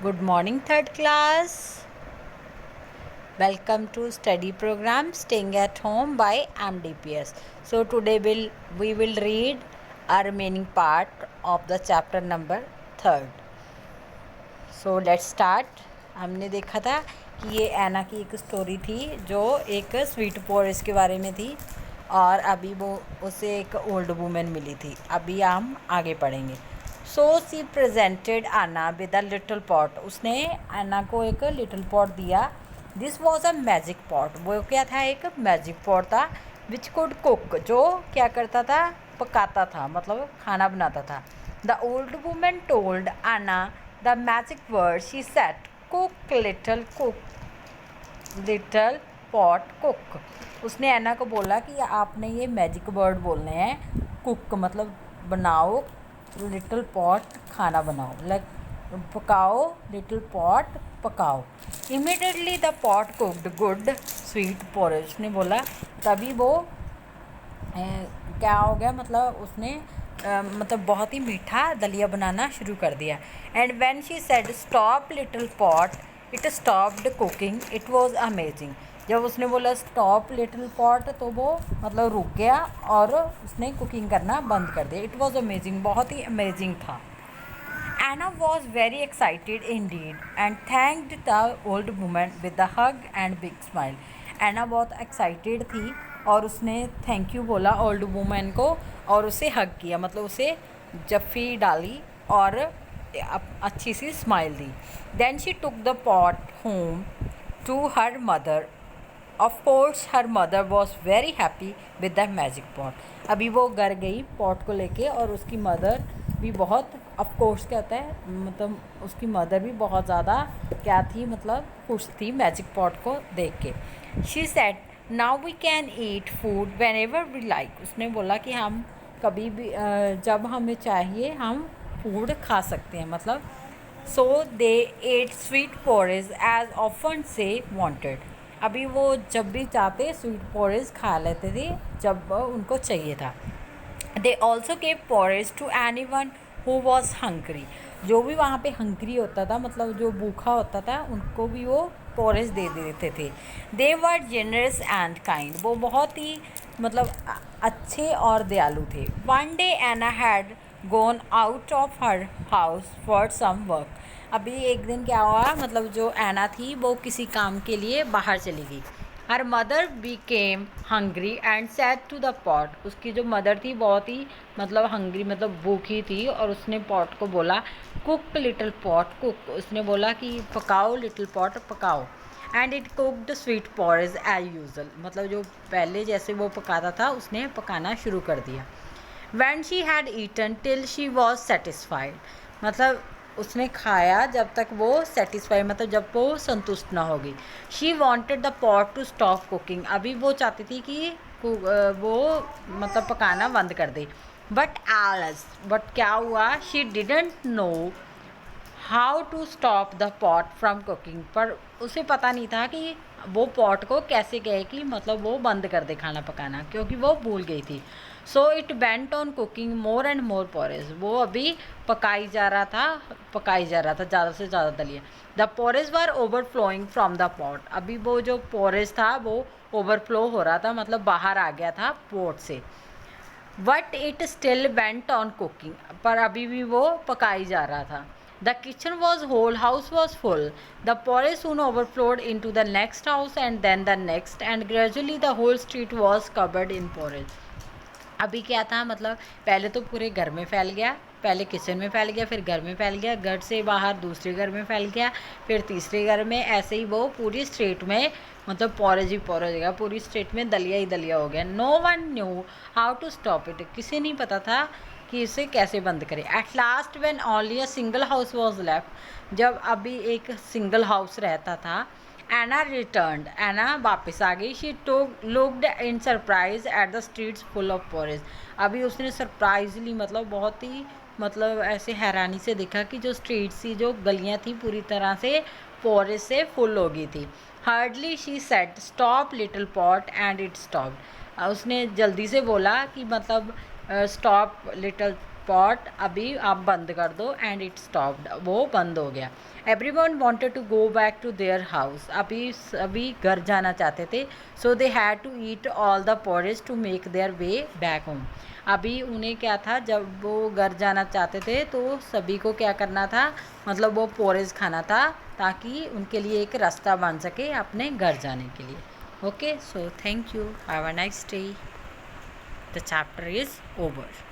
Good morning, third class. Welcome to study program Staying at Home by MDPS. So today we will read our remaining part of the chapter number 3rd. So let's start. हमने देखा था कि ये ऐना की एक story थी जो एक स्वीट पोरिस के बारे में थी और अभी वो उसे एक ओल्ड वूमेन मिली थी. अभी हम आगे पढ़ेंगे. सो सी प्रेजेंटेड आना विद अ लिटिल पॉट. उसने आना को एक लिटिल पॉट दिया. This was a magic pot. वो क्या था? एक मैजिक पॉट था विच कुड कुक. जो क्या करता था? पकाता था, मतलब खाना बनाता था. द ओल्ड वूमेन टोल्ड आना the magic word. She said cook little pot cook. उसने ऐना को बोला कि आपने ये मैजिक वर्ड बोलने हैं. कुक मतलब बनाओ, लिटिल पॉट खाना बनाओ, लाइक पकाओ, लिटिल पॉट पकाओ. Immediately the pot cooked good sweet porridge. उसने बोला तभी वो क्या हो गया, मतलब उसने मतलब बहुत ही मीठा दलिया बनाना शुरू कर दिया. And when she said stop little pot it stopped cooking. It was amazing. जब उसने बोला स्टॉप लिटिल पॉट तो वो मतलब रुक गया और उसने कुकिंग करना बंद कर दिया. It was amazing. बहुत ही अमेजिंग था. Anna was very excited indeed and thanked the old woman with a hug and big smile. Anna बहुत excited थी और उसने थैंक यू बोला ओल्ड वुमेन को और उसे हग किया, मतलब उसे जफ्फी डाली और अच्छी सी स्माइल दी. Then she took the pot home to her mother. Of course her mother was very happy with the magic pot. अभी वो घर गई पॉट को लेके और उसकी मदर भी बहुत, ऑफ कोर्स क्या होता है, मतलब उसकी मदर भी बहुत ज़्यादा क्या थी, मतलब खुश थी मैजिक पॉट को देख के. She said now we can eat food whenever we like. उसने बोला कि हम कभी भी जब हमें चाहिए हम फूड खा सकते हैं, मतलब so they ate sweet porridge as often से वांटेड. अभी वो जब भी चाहते स्वीट पोरेज खा लेते थे जब उनको चाहिए था. They also gave porridge to anyone who was hungry. जो भी वहाँ पे हंग्री होता था, मतलब जो भूखा होता था, उनको भी वो पोरेज दे देते थे. They were generous and kind. वो बहुत ही मतलब अच्छे और दयालु थे. One day Anna had gone out of her house for some work. अभी एक दिन क्या हुआ, मतलब जो ऐना थी वो किसी काम के लिए बाहर चली गई. Her mother became hungry and said to the pot. उसकी जो मदर थी बहुत ही मतलब हंग्री, मतलब भूखी थी, और उसने पॉट को बोला कुक लिटिल पॉट कुक. उसने बोला कि पकाओ लिटिल पॉट पकाओ. And it cooked sweet porridge as usual. मतलब जो पहले जैसे वो पकाता था उसने पकाना शुरू कर दिया. When she had eaten till she was satisfied. मतलब उसने खाया जब तक वो सेटिस्फाई, मतलब जब वो संतुष्ट ना होगी. She wanted the pot to stop cooking. अभी वो चाहती थी कि वो मतलब पकाना बंद कर दे. बट क्या हुआ, she didn't know how to stop the pot from cooking. पर उसे पता नहीं था कि वो पॉट को कैसे कहे कि मतलब वो बंद कर दे खाना पकाना, क्योंकि वो भूल गई थी. So it went on cooking more and more porridge. वो अभी पकाई जा रहा था ज़्यादा से ज़्यादा दलिया. The porridge were overflowing from the pot. अभी वो जो पोरेज था वो ओवरफ्लो हो रहा था, मतलब बाहर आ गया था पोट से. But it still went on cooking. पर अभी भी वो पकाई जा रहा था. The kitchen was whole house was full. द porridge soon overflowed into the next house and then the next and gradually the whole street was covered in porridge. अभी क्या था, मतलब पहले तो पूरे घर में फैल गया, पहले किचन में फैल गया, फिर घर में फैल गया, घर से बाहर दूसरे घर में फैल गया, फिर तीसरे घर में, ऐसे ही वो पूरी स्ट्रीट में मतलब पोरेज ही पोरेज हो गया. पूरी स्ट्रीट में दलिया ही दलिया हो गया. No one knew how to stop it. किसी नहीं पता था कि इसे कैसे बंद करें. At last when only a single house was left. जब अभी एक सिंगल हाउस रहता था. एना रिटर्न. एना वापस आ गई. She looked in surprise at the streets full of porridge. अभी उसने सरप्राइजली मतलब बहुत ही मतलब ऐसे हैरानी से देखा कि जो स्ट्रीट्स थी, जो गलियां थी, पूरी तरह से पोरेज से फुल हो गई थी. Hardly she said stop little pot and it stopped. उसने जल्दी से बोला कि मतलब स्टॉप लिटिल पॉट अभी आप बंद कर दो, एंड इट स्टॉप्ड, वो बंद हो गया। Everyone wanted to go back to their house, अभी सभी घर जाना चाहते थे। So they had to eat all the porridge to make their way back home. अभी उन्हें क्या था, जब वो घर जाना चाहते थे तो सभी को क्या करना था, मतलब वो पोरेज खाना था ताकि उनके लिए एक रास्ता बन सके अपने घर जाने के लिए। Okay, so thank you, have a nice day, the chapter is over.